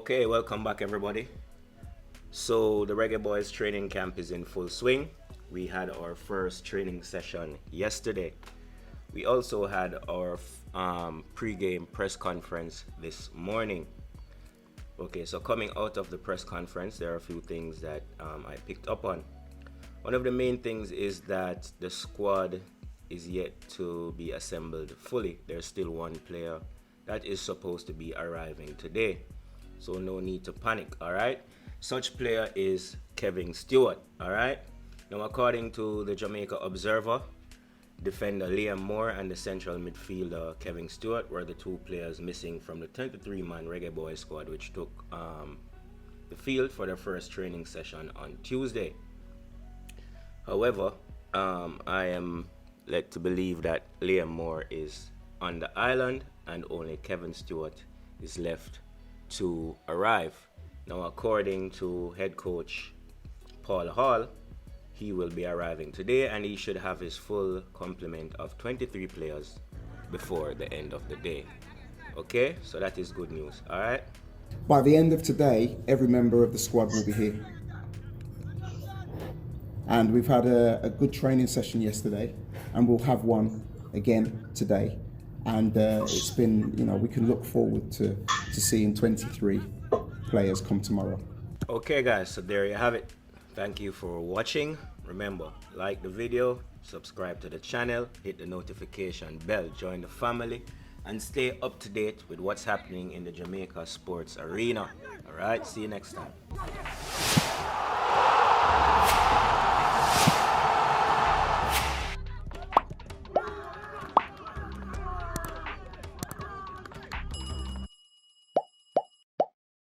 Okay, welcome back everybody. So the Reggae Boyz training camp is in full swing. We had our first training session yesterday. We also had our pre-game press conference this morning. Okay, so coming out of the press conference, there are a few things that I picked up on. One of the main things is that the squad is yet to be assembled fully. There's still one player that is supposed to be arriving today. So no need to panic, all right? Such player is Kevin Stewart, all right? Now, according to the Jamaica Observer, defender Liam Moore and the central midfielder Kevin Stewart were the two players missing from the 23-man Reggae Boyz squad, which took the field for their first training session on Tuesday. However, I am led to believe that Liam Moore is on the island and only Kevin Stewart is left to arrive. Now, according to head coach Paul Hall, he will be arriving today and he should have his full complement of 23 players before the end of the day. Okay, so that is good news, all right? By the end of today, every member of the squad will be here. And we've had a good training session yesterday and we'll have one again today. And it's been, we can look forward to seeing 23 players come tomorrow. Okay guys, so there you have it. Thank you for watching. Remember, like the video, subscribe to the channel, hit the notification bell, join the family, and stay up to date with what's happening in the Jamaica sports arena. Alright, see you next time.